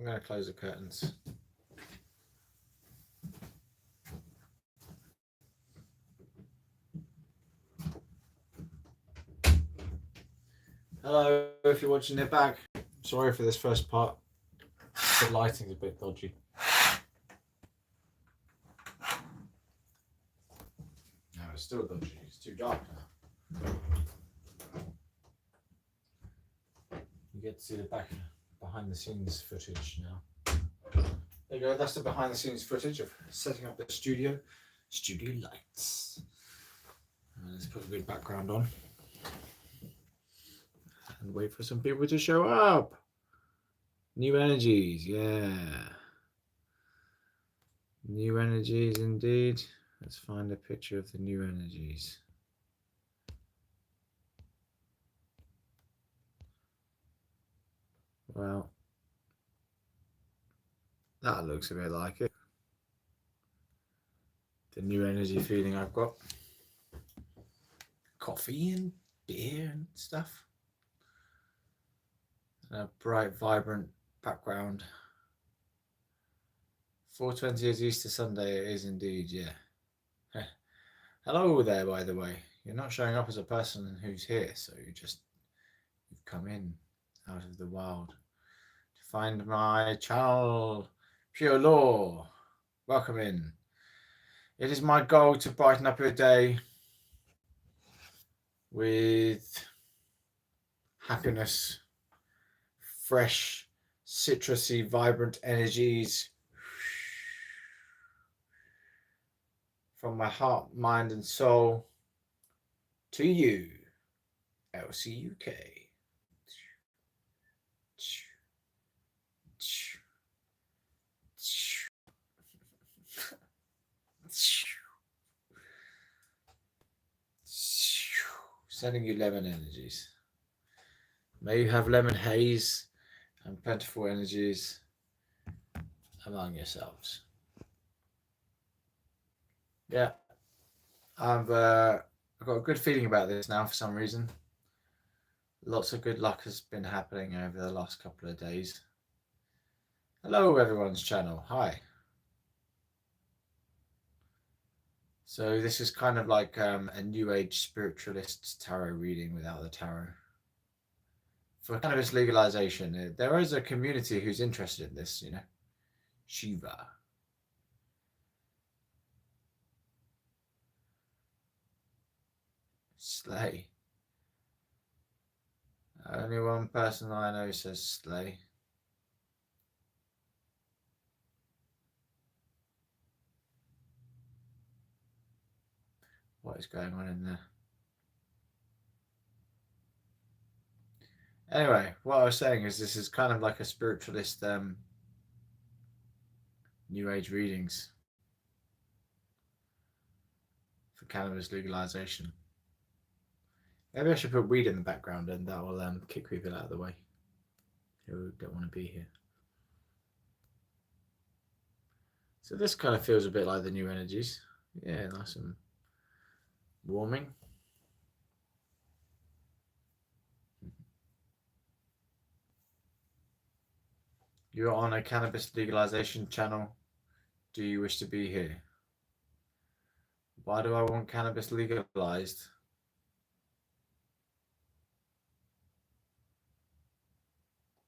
I'm going to close the curtains. Hello, if you're watching it back. Sorry for this first part. The lighting's a bit dodgy. No, it's still dodgy. It's too dark now. You get to see the behind the scenes footage now. There you go, that's the behind the scenes footage of setting up the studio lights. Let's put a good background on and wait for some people to show up. New energies, yeah. New energies indeed. Let's find a picture of the new energies. Well, that looks a bit like it. The new energy feeling I've got. Coffee and beer and stuff. And a bright, vibrant background. 4:20 is Easter Sunday. It is indeed, yeah. Hello there, by the way. You're not showing up as a person who's here, so you've come in out of the wild to find my channel, Pure Law. Welcome in. It is my goal to brighten up your day with happiness, fresh, citrusy, vibrant energies from my heart, mind, and soul to you, LCUK. Sending you lemon energies. May you have lemon haze and plentiful energies among yourselves. Yeah, I've got a good feeling about this now for some reason. Lots of good luck has been happening over the last couple of days. Hello, everyone's channel. Hi. So this is kind of like a New Age spiritualist tarot reading without the tarot. For cannabis legalization, there is a community who's interested in this, you know. Shiva. Slay. Only one person I know says slay. What is going on in there? Anyway, what I was saying is this is kind of like a spiritualist New Age readings for cannabis legalization. Maybe I should put weed in the background and that will kick people out of the way who don't want to be here. So this kind of feels a bit like the new energies. Yeah, nice and warming. You're on a cannabis legalization channel. Do you wish to be here? Why do I want cannabis legalized?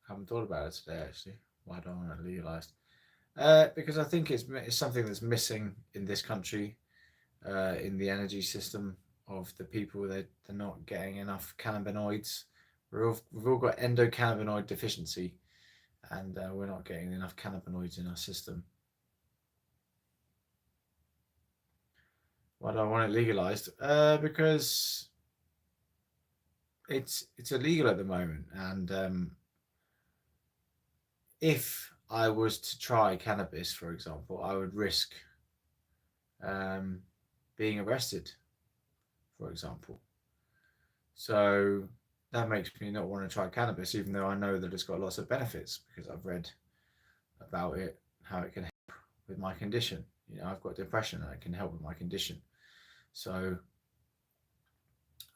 I haven't thought about it today, actually. Why do I want it legalized? Because I think it's something that's missing in this country, in the energy system of the people that they're not getting enough cannabinoids. We've all got endocannabinoid deficiency, and we're not getting enough cannabinoids in our system. Why do I want it legalized? Because it's illegal at the moment, and if I was to try cannabis, for example, I would risk being arrested, for example. So that makes me not want to try cannabis, even though I know that it's got lots of benefits because I've read about it, how it can help with my condition. You know, I've got depression and it can help with my condition. So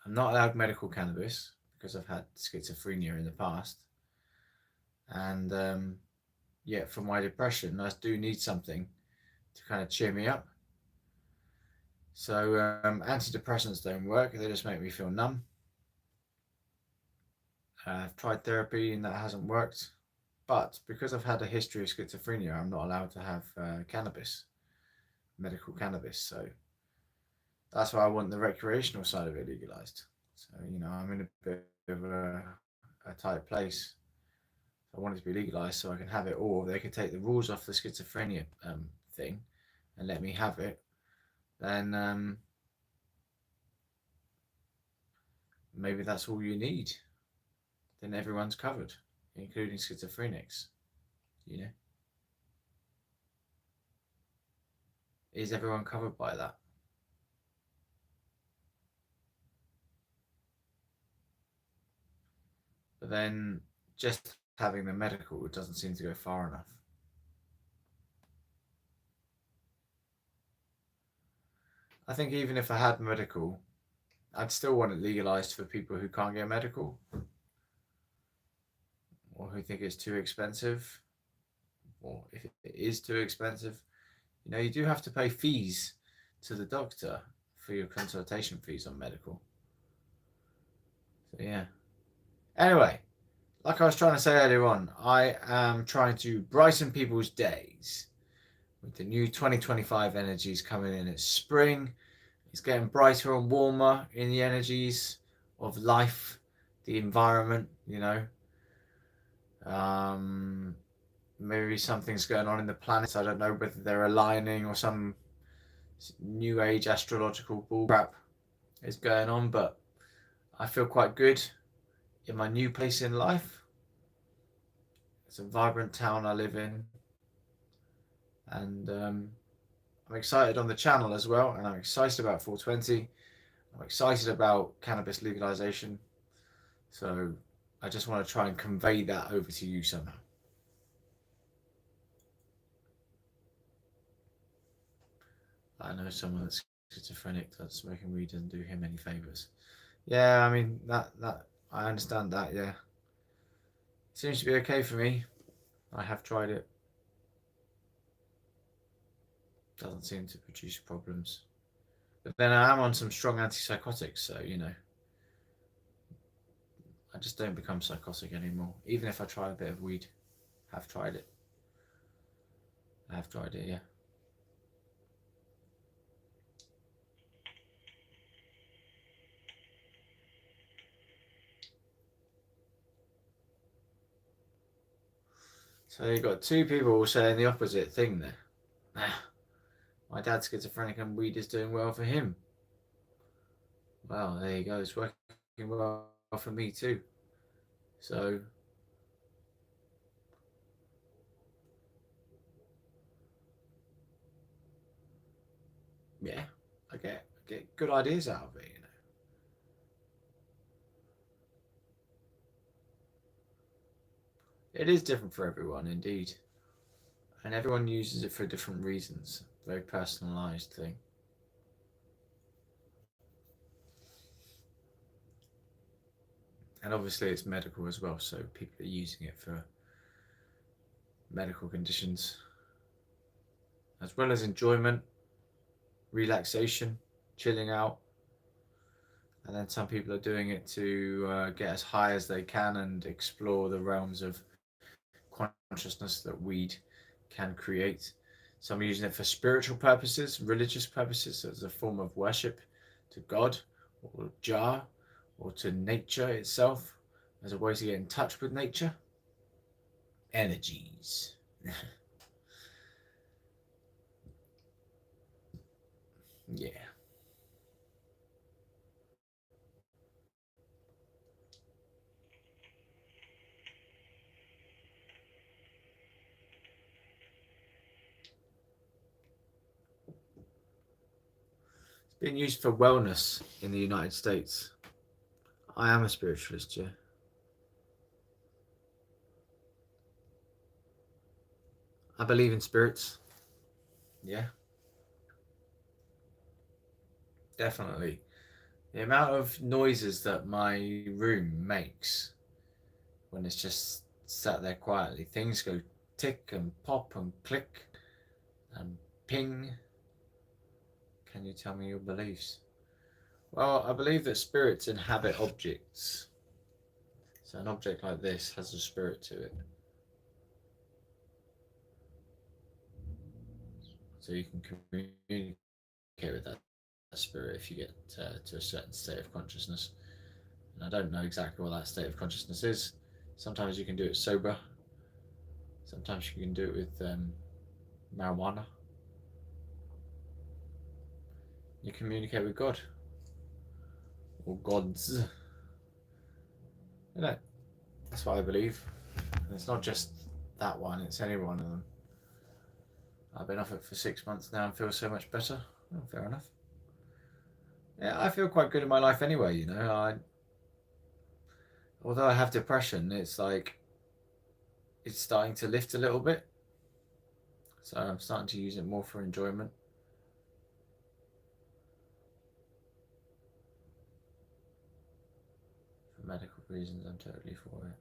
I'm not allowed medical cannabis because I've had schizophrenia in the past. And yet for my depression, I do need something to kind of cheer me up. So antidepressants don't work; they just make me feel numb. I've tried therapy and that hasn't worked. But because I've had a history of schizophrenia, I'm not allowed to have cannabis, medical cannabis. So that's why I want the recreational side of it legalized. So, I'm in a bit of a tight place. I want it to be legalized so I can have it, or they could take the rules off the schizophrenia thing and let me have it. Then maybe that's all you need. Then everyone's covered, including schizophrenics. You know, is everyone covered by that? But then just having the medical doesn't seem to go far enough. I think even if I had medical, I'd still want it legalized for people who can't get medical or who think it's too expensive, or if it is too expensive. You do have to pay fees to the doctor for your consultation fees on medical. So, yeah. Anyway, like I was trying to say earlier on, I am trying to brighten people's days with the new 2025 energies coming in. It's spring. It's getting brighter and warmer in the energies of life, the environment. Um, Maybe something's going on in the planets. I don't know whether they're aligning or some new age astrological bullcrap is going on, but I feel quite good in my new place in life. It's a vibrant town I live in, and I'm excited on the channel as well, and I'm excited about 420. I'm excited about cannabis legalization. So I just want to try and convey that over to you somehow. I know someone that's schizophrenic that smoking weed doesn't do him any favors. Yeah, I mean that I understand that. Yeah, seems to be okay for me. I have tried it. Doesn't seem to produce problems. But then I am on some strong antipsychotics, so I just don't become psychotic anymore. Even if I try a bit of weed, have tried it. I have tried it. Yeah. So you got two people saying the opposite thing there. My dad's schizophrenic and weed is doing well for him. Well, there you go. It's working well for me too. So yeah, I get good ideas out of it. It is different for everyone, indeed, and everyone uses it for different reasons. Very personalised thing. And obviously, it's medical as well, so people are using it for medical conditions as well as enjoyment, relaxation, chilling out. And then some people are doing it to get as high as they can and explore the realms of consciousness that weed can create. Some are using it for spiritual purposes, religious purposes, as a form of worship to God or Jah or to nature itself, as a way to get in touch with nature. Energies. Yeah. It's been used for wellness in the United States. I am a spiritualist, yeah. I believe in spirits. Yeah, definitely. The amount of noises that my room makes when it's just sat there quietly, things go tick and pop and click and ping. Can you tell me your beliefs? Well, I believe that spirits inhabit objects. So an object like this has a spirit to it. So you can communicate with that spirit if you get to a certain state of consciousness. And I don't know exactly what that state of consciousness is. Sometimes you can do it sober. Sometimes you can do it with marijuana. You communicate with God or gods. You know, that's what I believe. And it's not just that one; it's any one of them. I've been off it for 6 months now and feel so much better. Oh, fair enough. Yeah, I feel quite good in my life anyway. You know, although I have depression, it's like it's starting to lift a little bit. So I'm starting to use it more for enjoyment. For medical reasons, I'm totally for it.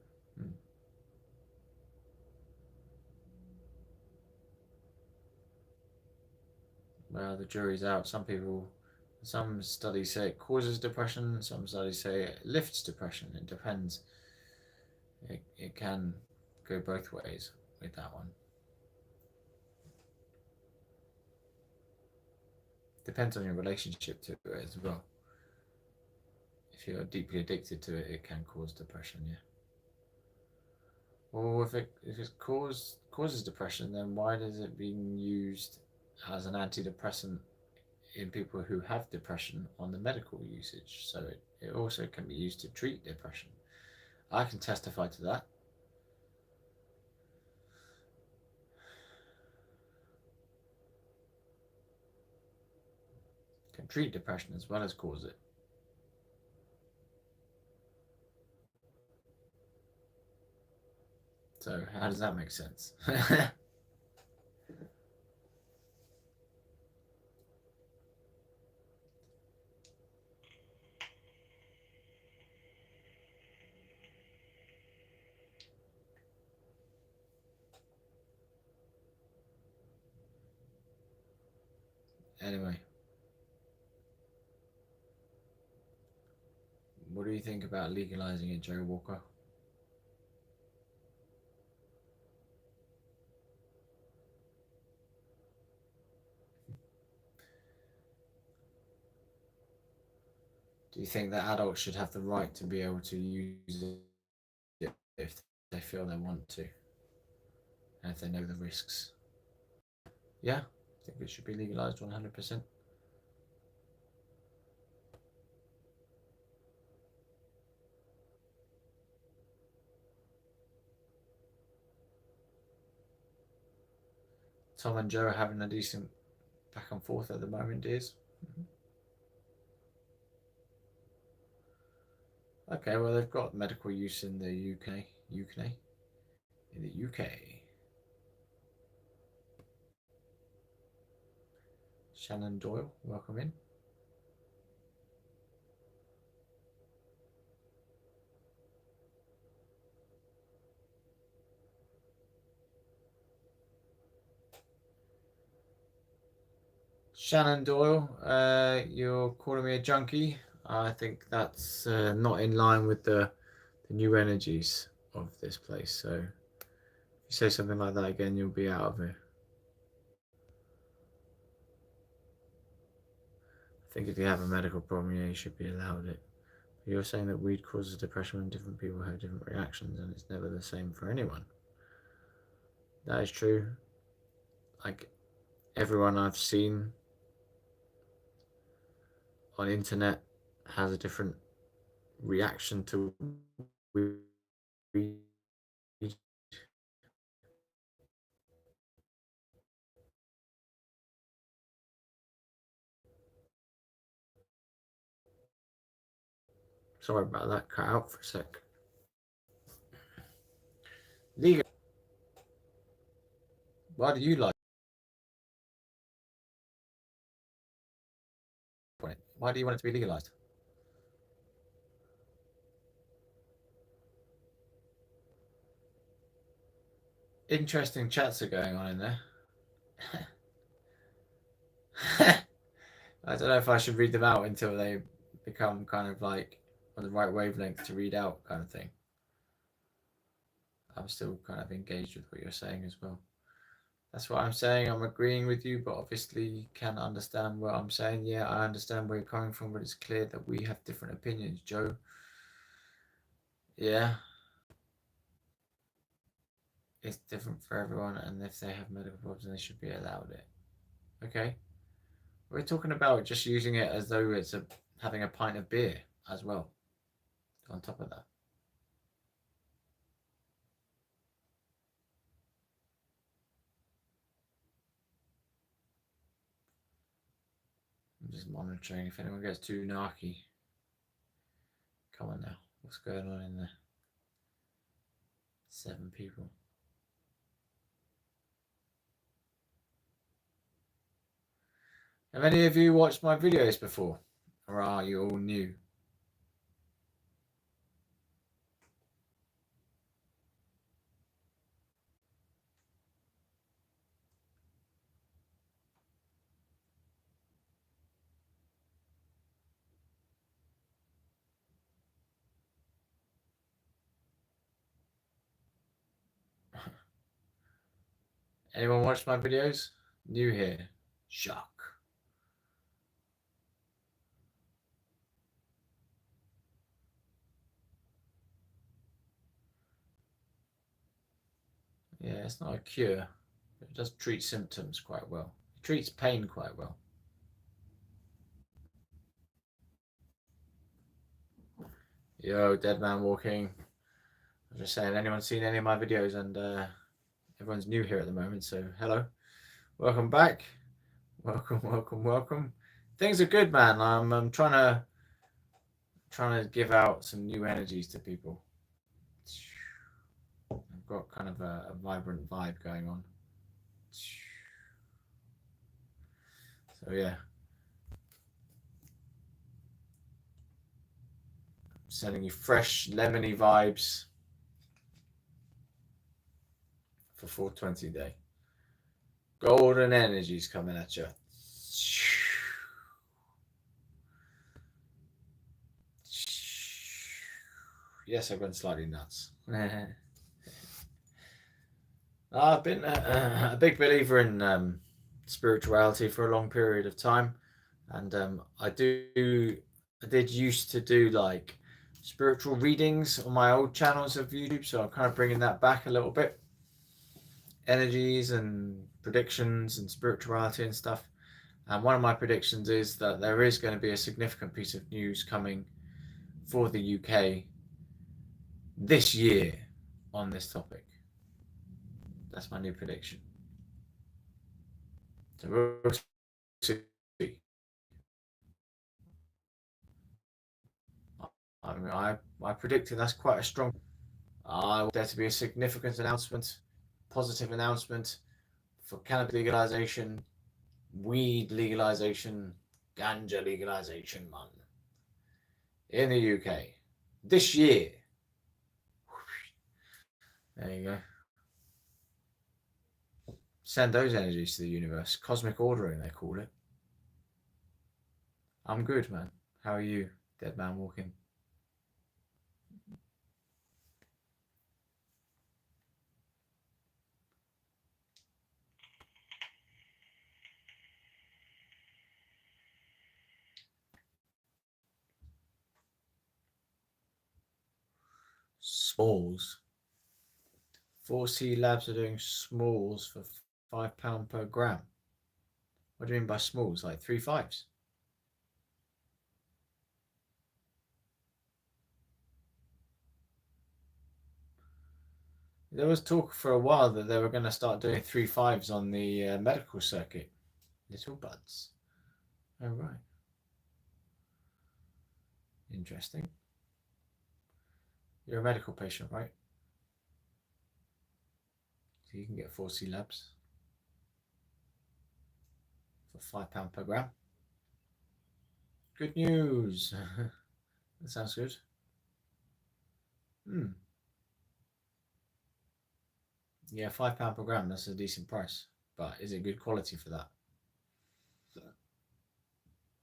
Well, the jury's out. Some studies say it causes depression. Some studies say it lifts depression. It depends. It can go both ways with that one. Depends on your relationship to it as well. If you're deeply addicted to it, it can cause depression. Yeah. Well, if it causes depression, then why is it being used as an antidepressant in people who have depression on the medical usage? So it also can be used to treat depression. I can testify to that. Can treat depression as well as cause it. So how does that make sense? Anyway, what do you think about legalizing it, Joe Walker? Do you think that adults should have the right to be able to use it if they feel they want to, and if they know the risks? Yeah, I think it should be legalized 100%. Tom and Joe are having a decent back and forth at the moment, dears. Okay, well they've got medical use in the in the UK. Shannon Doyle, welcome in. Shannon Doyle, you're calling me a junkie. I think that's not in line with the new energies of this place. So if you say something like that again, you'll be out of here. I think if you have a medical problem, yeah, you should be allowed it. But you're saying that weed causes depression when different people have different reactions, and it's never the same for anyone. That is true. Like everyone I've seen on internet has a different reaction to weed. Sorry about that. Cut out for a sec. Legal. Why do you like it? Why do you want it to be legalized? interesting chats are going on in there. I don't know if I should read them out until they become kind of like on the right wavelength to read out, kind of thing. I'm still kind of engaged with what you're saying as well. That's what I'm saying. I'm agreeing with you, but obviously you can understand what I'm saying. Yeah, I understand where you're coming from, but it's clear that we have different opinions, Joe. Yeah. It's different for everyone, and if they have medical problems, they should be allowed it. Okay. We're talking about just using it as though it's having a pint of beer as well. On top of that. I'm just monitoring if anyone gets too narky. Come on now. What's going on in there? 7 people. Have any of you watched my videos before? Or are you all new? Anyone watched my videos? New here. Shock. Yeah, it's not a cure. It does treat symptoms quite well. It treats pain quite well. Yo, Dead Man Walking. I'm just saying, anyone seen any of my videos? And everyone's new here at the moment, so hello. Welcome back. Welcome, welcome, welcome. Things are good, man. I'm trying to give out some new energies to people. I've got kind of a vibrant vibe going on. So yeah. Sending you fresh lemony vibes for 420 day. Golden energies coming at you. Yes, I've gone slightly nuts. I've been a big believer in spirituality for a long period of time, and I did used to do like spiritual readings on my old channels of YouTube, so I'm kind of bringing that back a little bit. Energies and predictions and spirituality and stuff. And one of my predictions is that there is going to be a significant piece of news coming for the UK this year on this topic. That's my new prediction. So we'll see. I predicted that's quite a strong. I want there to be a significant announcement, positive announcement for cannabis legalization, weed legalization, ganja legalization, man, in the UK this year. There you go. Send those energies to the universe. Cosmic ordering, they call it. I'm good, man. How are you, Dead Man Walking? Smalls. 4C Labs are doing smalls for £5 per gram. What do you mean by smalls? Like 3 5s? There was talk for a while that they were going to start doing 3 5s on the medical circuit. Little buds. Oh, right. Interesting. You're a medical patient, right? So you can get 4C Labs for £5 per gram. Good news. That sounds good. Yeah, £5 per gram. That's a decent price, but is it good quality for that?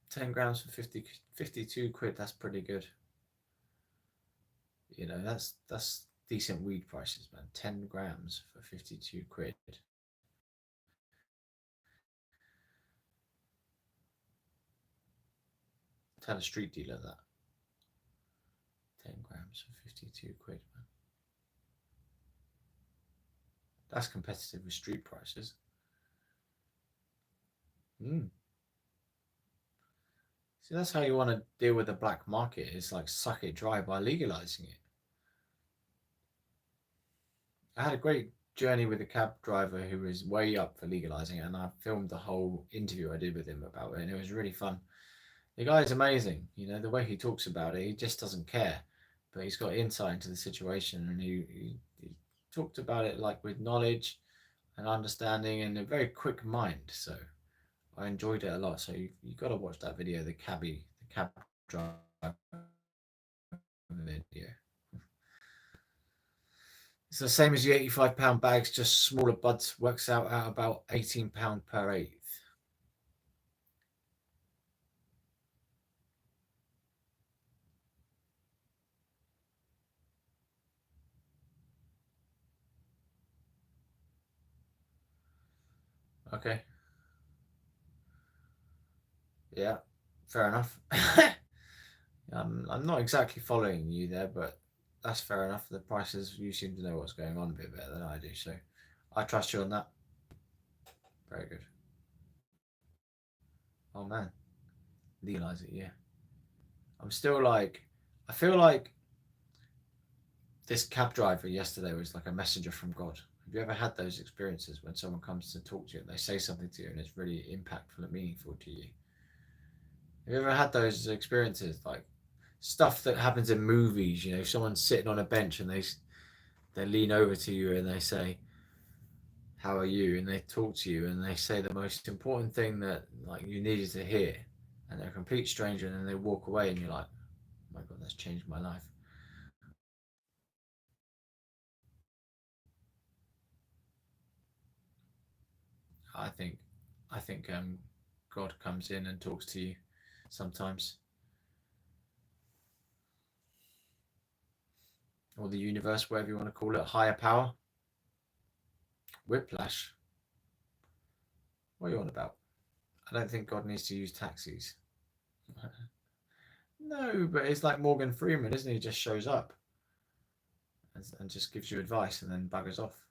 10 grams for 52 quid. That's pretty good. You know, that's decent weed prices, man. 10 grams for 52 quid. Tell a street dealer that. 10 grams for 52 quid, man. That's competitive with street prices. Mm. See, that's how you want to deal with the black market. Is like suck it dry by legalizing it. I had a great journey with a cab driver who was way up for legalizing it, and I filmed the whole interview I did with him about it, and it was really fun. The guy is amazing. You know, the way he talks about it, he just doesn't care, but he's got insight into the situation, and he talked about it like with knowledge and understanding and a very quick mind. So I enjoyed it a lot. So you got to watch that video, the cab driver video. It's the same as the £85 bags, just smaller buds. Works out at about £18 per eighth. Okay. Yeah, fair enough. I'm not exactly following you there, but that's fair enough. The prices, you seem to know what's going on a bit better than I do, so I trust you on that. Very good. Oh man, legalize it, yeah. I'm still like, I feel like this cab driver yesterday was like a messenger from God. Have you ever had those experiences when someone comes to talk to you and they say something to you and it's really impactful and meaningful to you? Have you ever had those experiences, like stuff that happens in movies? You know, someone's sitting on a bench and they lean over to you and they say, "How are you?" and they talk to you and they say the most important thing that like you needed to hear, and they're a complete stranger, and then they walk away and you're like, "Oh my God, that's changed my life." I think, I think God comes in and talks to you sometimes, or the universe, whatever you want to call it, higher power. Whiplash. What are you on about? I don't think God needs to use taxis. No, but it's like Morgan Freeman, isn't he? Just shows up and just gives you advice and then buggers off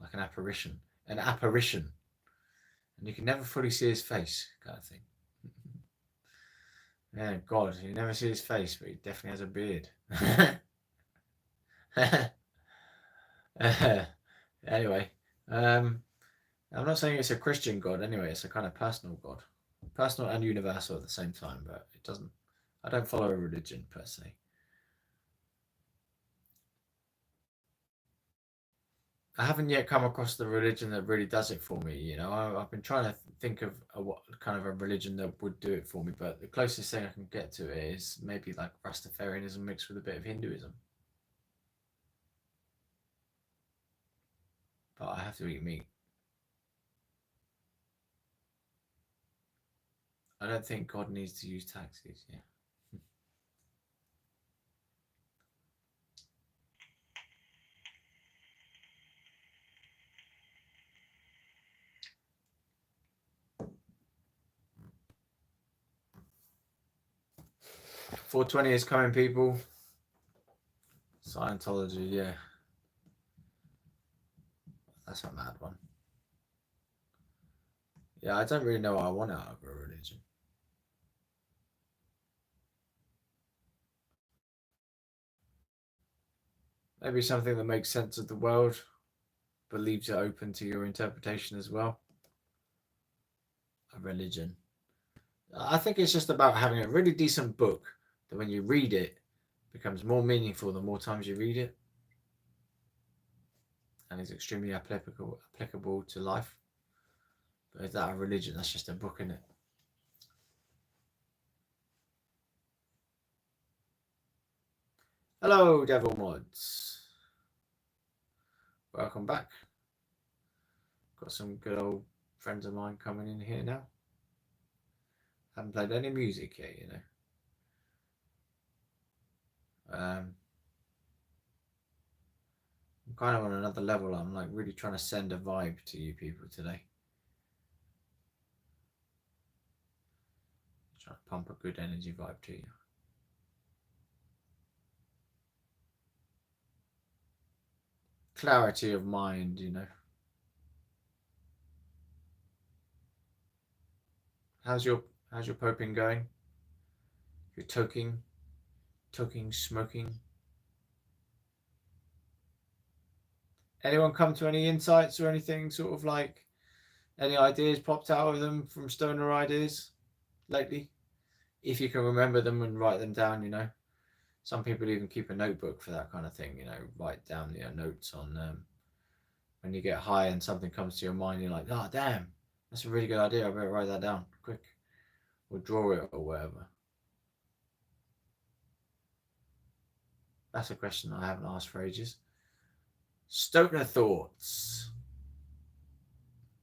like an apparition. An apparition. And you can never fully see his face, kind of thing. Yeah, God, you never see his face, but he definitely has a beard. Anyway, I'm not saying it's a Christian God. Anyway, it's a kind of personal God, personal and universal at the same time. But it doesn't. I don't follow a religion per se. I haven't yet come across the religion that really does it for me. You know, I've been trying to think of what kind of a religion that would do it for me, but the closest thing I can get to it is maybe like Rastafarianism mixed with a bit of Hinduism. But I have to eat meat. I don't think God needs to use taxis. Yeah. 420 is coming, people. Scientology, yeah. That's a mad one. Yeah, I don't really know what I want out of a religion. Maybe something that makes sense of the world, but leaves it open to your interpretation as well. A religion. I think it's just about having a really decent book that when you read it becomes more meaningful the more times you read it and is extremely applicable to life. But is that a religion? That's just a book in it. Hello, Devil Mods. Welcome back. Got some good old friends of mine coming in here now. Haven't played any music yet, you know. I'm kind of on another level. I'm like really trying to send a vibe to you people today. Trying to pump a good energy vibe to you. Clarity of mind, you know. How's your poping going? You're toking, smoking. Anyone come to any insights or anything? Sort of like any ideas popped out of them from stoner ideas lately? If you can remember them and write them down, you know. Some people even keep a notebook for that kind of thing, you know. Write down notes on when you get high and something comes to your mind. You're like, oh damn, that's a really good idea. I better write that down quick, or draw it or whatever. That's a question I haven't asked for ages. Stoner thoughts.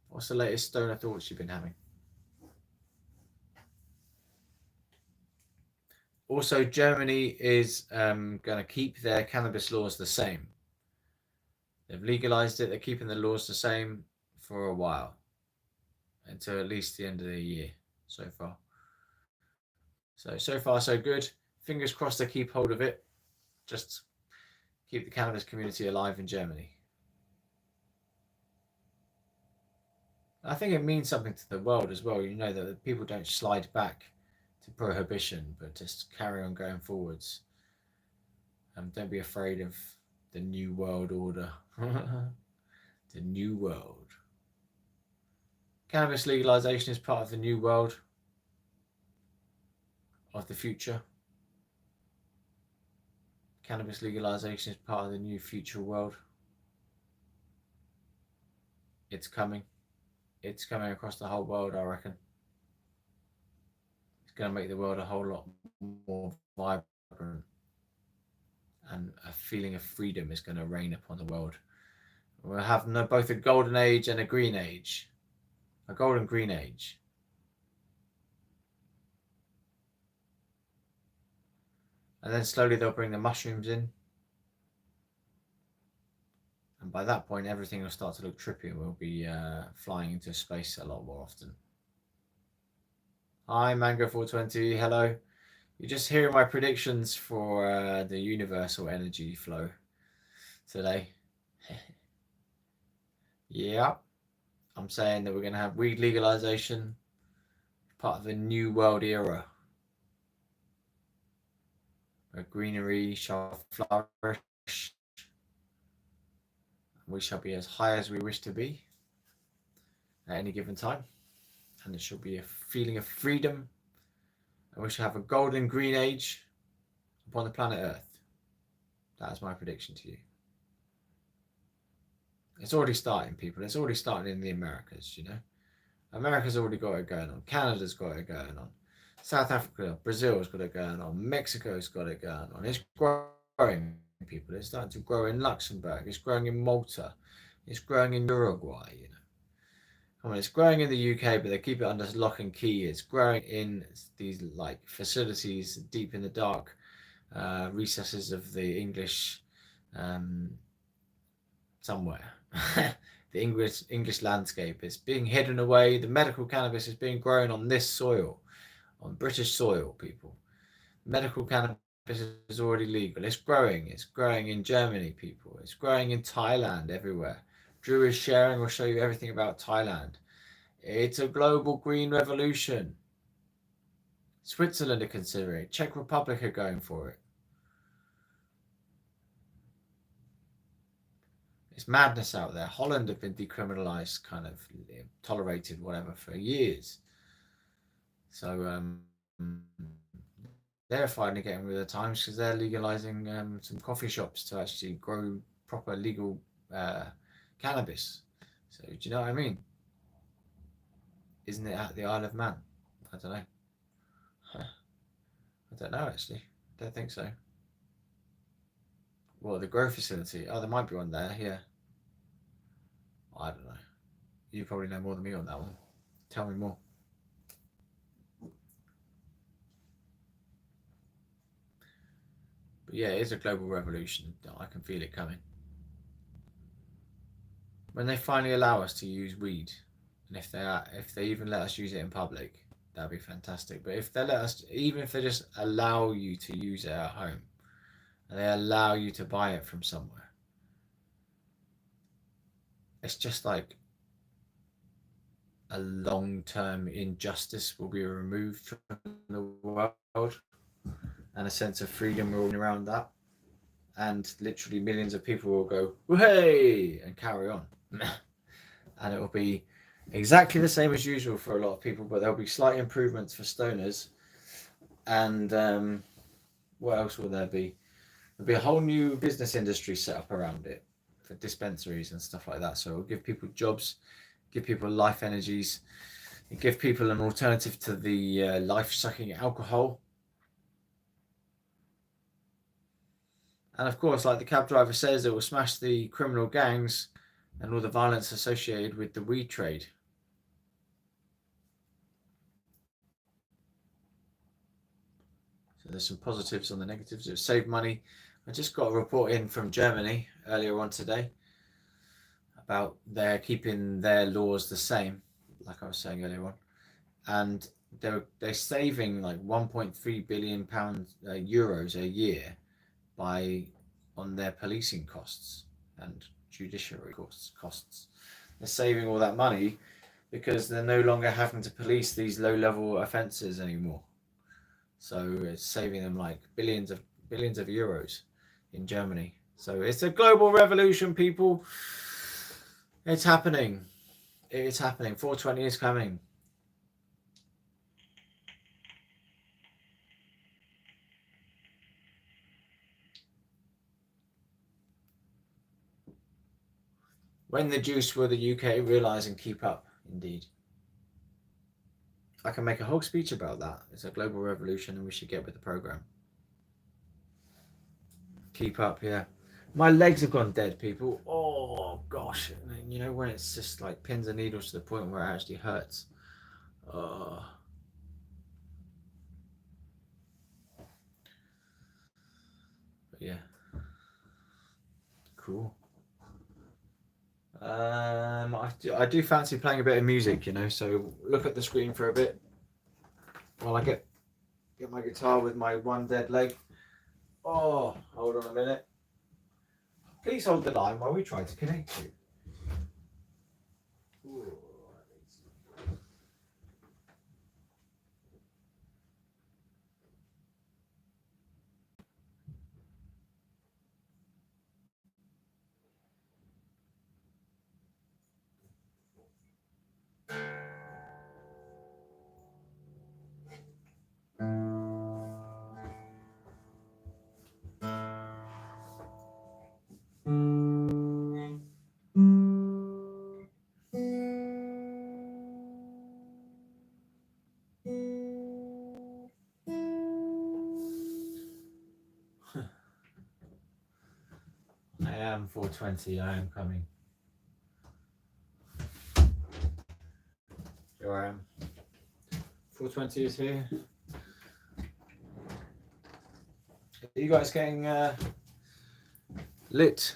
What's the latest stoner thoughts you've been having? Also, Germany is going to keep their cannabis laws the same. They've legalized it. They're keeping the laws the same for a while, until at least the end of the year so far. So far, so good. Fingers crossed they keep hold of it. Just keep the cannabis community alive in Germany. I think it means something to the world as well. You know, that people don't slide back to prohibition, but just carry on going forwards. Don't be afraid of the new world order. The new world. Cannabis legalization is part of the new world of the future. Cannabis legalization is part of the new future world. It's coming. It's coming across the whole world, I reckon. It's going to make the world a whole lot more vibrant. And a feeling of freedom is going to reign upon the world. We'll have both a golden age and a green age. A golden green age. And then slowly they'll bring the mushrooms in. And by that point, everything will start to look trippy and we'll be flying into space a lot more often. Hi, Mango420. Hello. You're just hearing my predictions for the universal energy flow today. Yeah. I'm saying that we're going to have weed legalization, part of the new world era. Where greenery shall flourish. We shall be as high as we wish to be at any given time. And there shall be a feeling of freedom. And we shall have a golden green age upon the planet Earth. That is my prediction to you. It's already starting, people. It's already starting in the Americas, you know. America's already got it going on. Canada's got it going on. South Africa, Brazil's got it going on. Mexico's got it going on. It's growing, people. It's starting to grow in Luxembourg. It's growing in Malta. It's growing in Uruguay, you know. I mean, it's growing in the UK, but they keep it under lock and key. It's growing in these like facilities deep in the dark recesses of the English somewhere. The English landscape is being hidden away. The medical cannabis is being grown on this soil, on British soil, people. Medical cannabis is already legal. It's growing. It's growing in Germany, people. It's growing in Thailand, everywhere. Drew is sharing. We'll show you everything about Thailand. It's a global green revolution. Switzerland are considering it. Czech Republic are going for it. It's madness out there. Holland have been decriminalized, kind of tolerated, whatever, for years. So they're finally getting with the times because they're legalizing some coffee shops to actually grow proper legal cannabis. So do you know what I mean? Isn't it at the Isle of Man? I don't know. I don't know actually. Don't think so. Well, the grow facility. Oh, there might be one there. Yeah. I don't know. You probably know more than me on that one. Tell me more. But yeah, it is a global revolution. I can feel it coming. When they finally allow us to use weed, and if they even let us use it in public, that'd be fantastic. But if they let us, even if they just allow you to use it at home, and they allow you to buy it from somewhere, it's just like a long-term injustice will be removed from the world, and a sense of freedom will be around that, and literally millions of people will go "Hey!" and carry on, and it will be exactly the same as usual for a lot of people, but there'll be slight improvements for stoners, and what else will there be? There'll be a whole new business industry set up around it for dispensaries and stuff like that. So it'll give people jobs, give people life energies, and give people an alternative to the life-sucking alcohol. And of course, like the cab driver says, it will smash the criminal gangs and all the violence associated with the weed trade. So there's some positives on the negatives. It'll save money. I just got a report in from Germany earlier on today about they're keeping their laws the same, like I was saying earlier on, and they're saving like 1.3 billion euros a year on their policing costs and judiciary costs. They're saving all that money because they're no longer having to police these low-level offences anymore. So it's saving them like billions of euros in Germany. So it's a global revolution, people. It's happening. It's happening. 420 is coming. When the juice will the UK realise and keep up, indeed. I can make a whole speech about that. It's a global revolution and we should get with the programme. Keep up, yeah. My legs have gone dead, people. Oh, gosh. You know, when it's just like pins and needles to the point where it actually hurts. Oh. But yeah. Cool. I do fancy playing a bit of music, you know, so look at the screen for a bit while I get my guitar with my one dead leg. Oh, hold on a minute. Please hold the line while we try to connect you. Ooh. I am 420, I am coming. Here I am. 420 is here. Are you guys getting lit?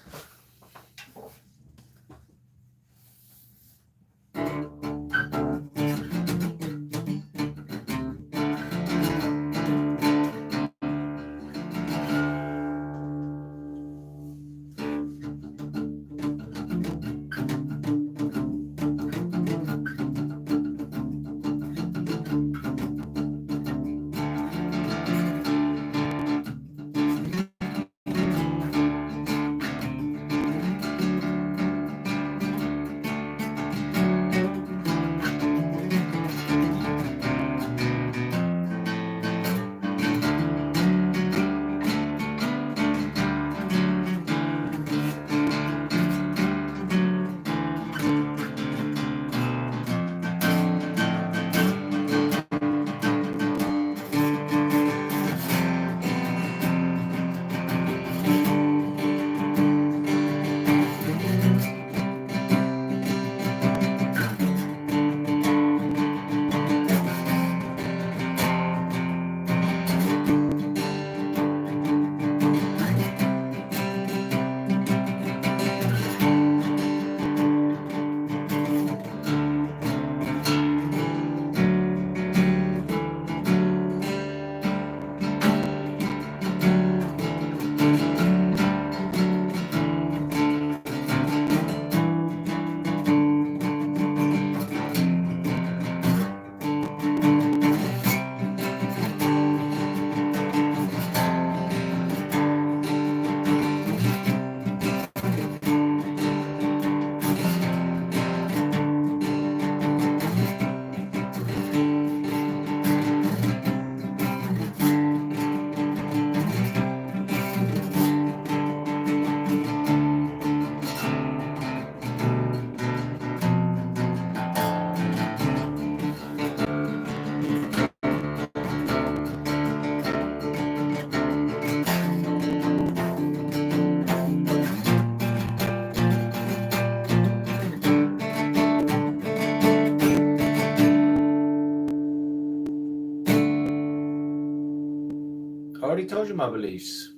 already told you my beliefs.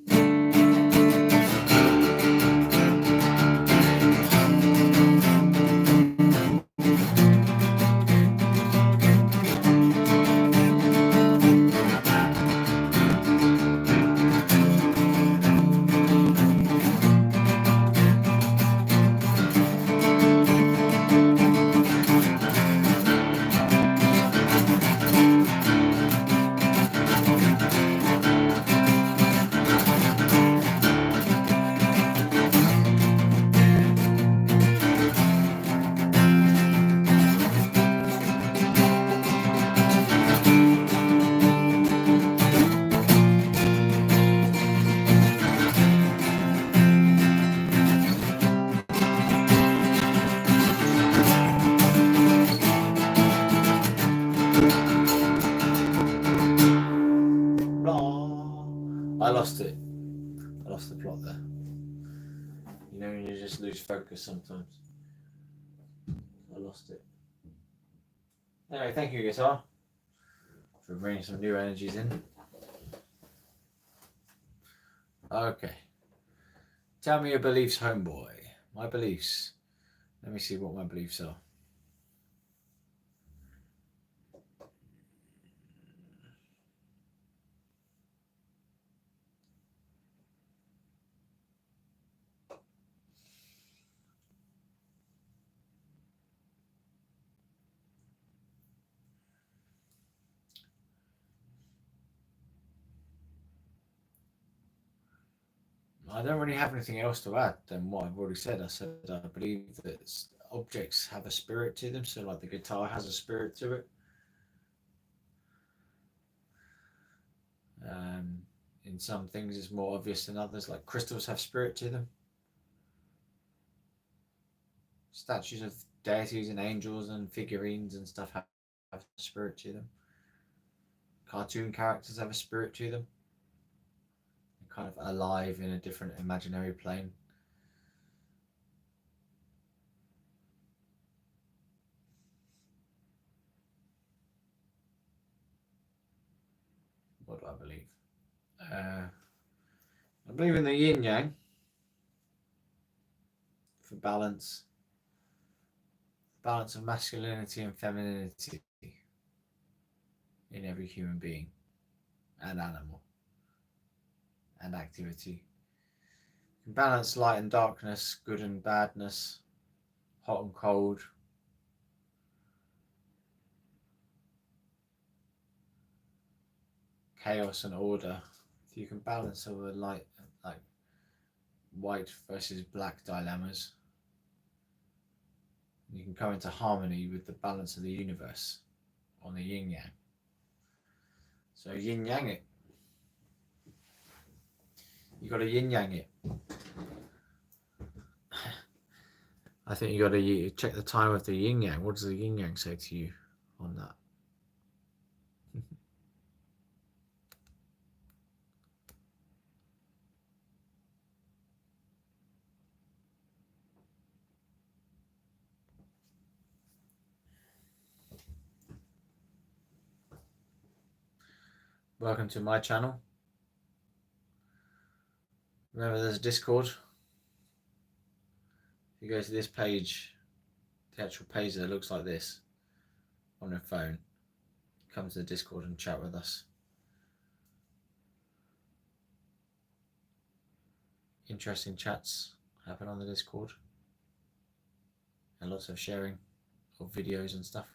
I lost it. I lost the plot there. You know when you just lose focus sometimes. I lost it. Anyway, thank you, guitar, for bringing some new energies in. Okay. Tell me your beliefs, homeboy. My beliefs. Let me see what my beliefs are. I don't really have anything else to add than what I've already said. I said I believe that objects have a spirit to them, so like the guitar has a spirit to it. In some things it's more obvious than others, like crystals have spirit to them. Statues of deities and angels and figurines and stuff have a spirit to them. Cartoon characters have a spirit to them. They're kind of alive in a different imaginary plane. What do I believe? I believe in the yin yang for balance of masculinity and femininity in every human being and animal and activity. You can balance light and darkness, good and badness, hot and cold. Chaos and order. If you can balance all the light, like white versus black dilemmas, you can come into harmony with the balance of the universe on the yin yang. So yin yang it. You got to yin yang it. I think you got to check the time of the yin yang. What does the yin yang say to you on that? Welcome to my channel. Remember, there's a Discord. If you go to this page, the actual page that looks like this on your phone, come to the Discord and chat with us. Interesting chats happen on the Discord, and lots of sharing of videos and stuff.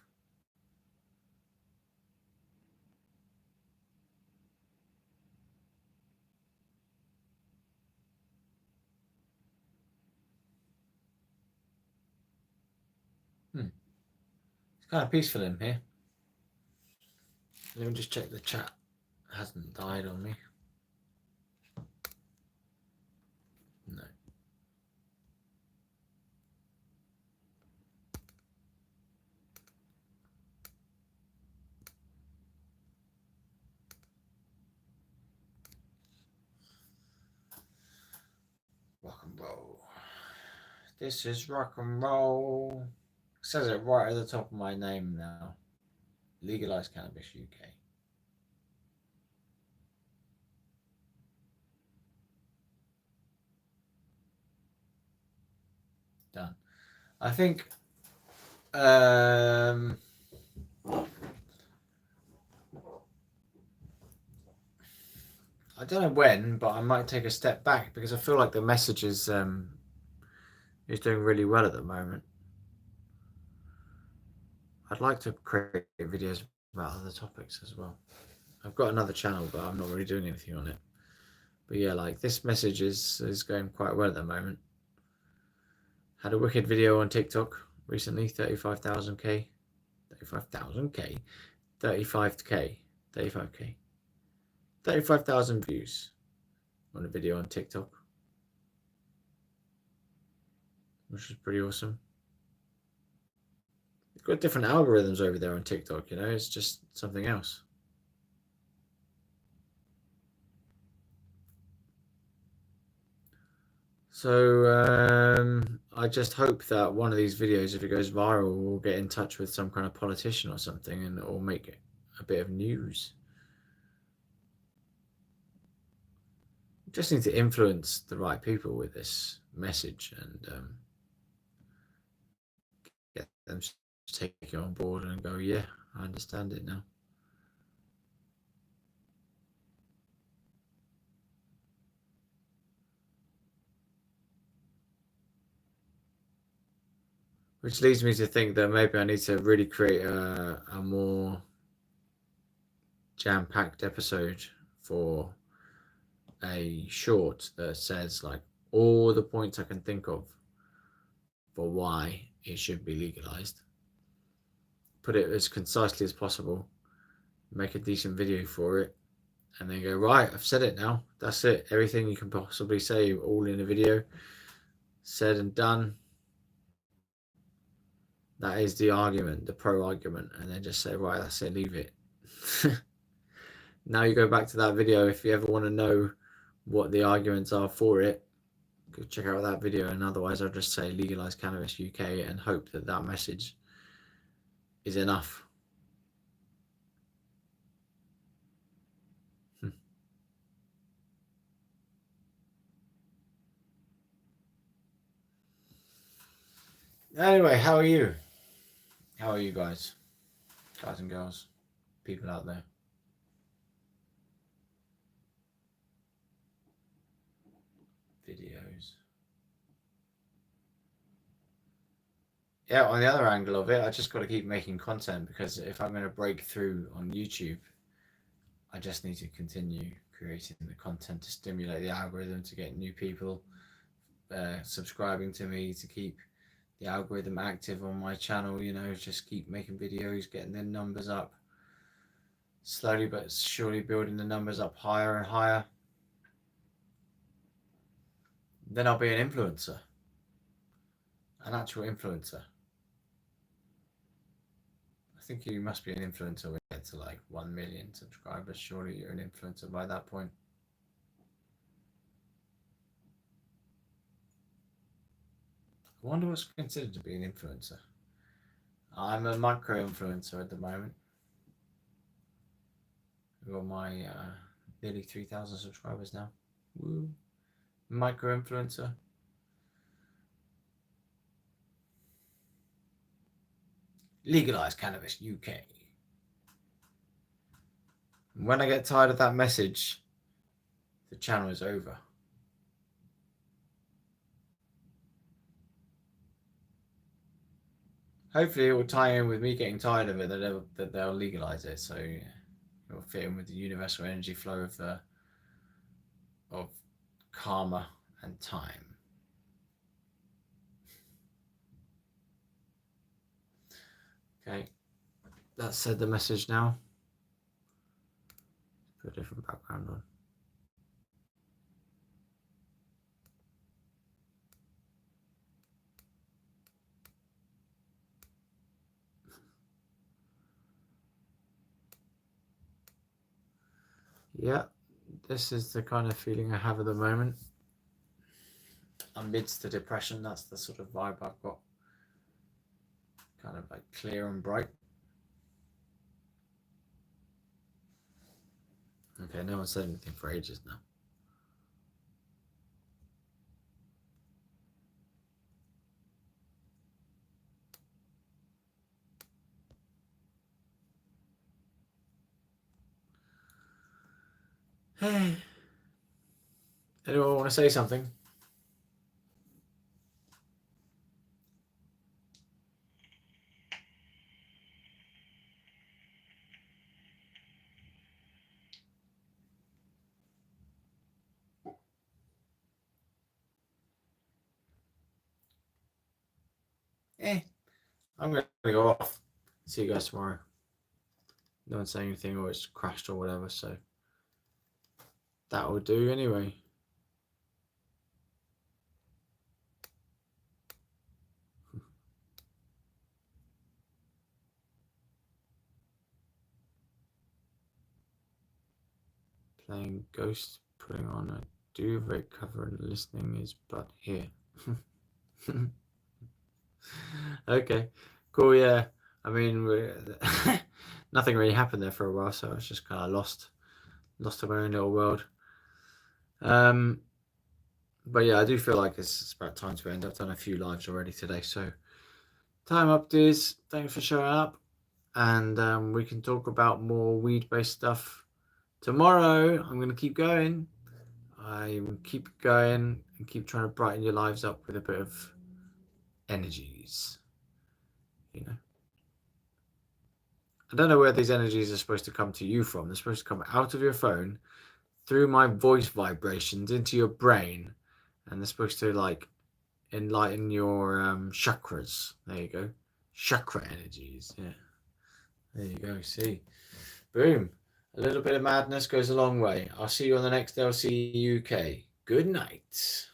It's kind of peaceful in here. Let me just check the chat hasn't died on me. No. Rock and roll. This is rock and roll. It says it right at the top of my name now. Legalized Cannabis UK. I think I don't know when, but I might take a step back because I feel like the message is doing really well at the moment. I'd like to create videos about other topics as well. I've got another channel, but I'm not really doing anything on it. But yeah, like this message is going quite well at the moment. Had a wicked video on TikTok recently, 35,000k, 35,000k, 35k, 35k, 35,000 views on a video on TikTok, which is pretty awesome. You've got different algorithms over there on TikTok, you know, it's just something else. So I just hope that one of these videos, if it goes viral, will get in touch with some kind of politician or something, and or make it a bit of news. Just need to influence the right people with this message and get them to take it on board and go, yeah, I understand it now. Which leads me to think that maybe I need to really create a more jam-packed episode for a short that says like all the points I can think of for why it should be legalized. Put it as concisely as possible, make a decent video for it, and then go, right, I've said it now. That's it. Everything you can possibly say, all in a video, said and done. That is the argument, the pro argument, and then just say, right, that's it, leave it. Now you go back to that video. If you ever want to know what the arguments are for it, go check out that video. And otherwise, I'll just say legalize cannabis UK and hope that that message is enough. Anyway, how are you? How are you guys? Guys and girls, people out there. Videos. Yeah, on the other angle of it, I just got to keep making content because if I'm going to break through on YouTube, I just need to continue creating the content to stimulate the algorithm, to get new people subscribing to me, to keep the algorithm active on my channel, you know, just keep making videos, getting the numbers up, slowly but surely building the numbers up higher and higher. Then I'll be an influencer, an actual influencer. I think you must be an influencer when you get to like 1 million subscribers. Surely you're an influencer by that point. I wonder what's considered to be an influencer. I'm a micro influencer at the moment. I've got my nearly 3,000 subscribers now. Woo. Micro influencer. Legalize cannabis UK. When I get tired of that message, the channel is over. Hopefully it will tie in with me getting tired of it, that they'll legalize it, so it will fit in with the universal energy flow of karma and time. Okay, that said the message now. Put a different background on. Yeah, this is the kind of feeling I have at the moment. Amidst the depression, that's the sort of vibe I've got. Kind of like clear and bright. Okay, no one said anything for ages now. Anyone want to say something? I'm going to go off. See you guys tomorrow. No one's saying anything or it's crashed or whatever, so that will do anyway. Playing Ghost, putting on a duvet cover and listening is but here. Okay, cool. Yeah, I mean, nothing really happened there for a while, so I was just kind of lost in my own little world. But yeah, I do feel like it's about time to end. I've done a few lives already today, so time up, dudes. Thanks for showing up, and we can talk about more weed-based stuff tomorrow. I'm going to keep going. I will keep going and keep trying to brighten your lives up with a bit of energies. You know, I don't know where these energies are supposed to come to you from. They're supposed to come out of your phone through my voice vibrations into your brain, and they're supposed to like enlighten your chakras. There you go, chakra energies. Yeah, there you go. See, boom. A little bit of madness goes a long way. I'll see you on the next LC UK. Good night.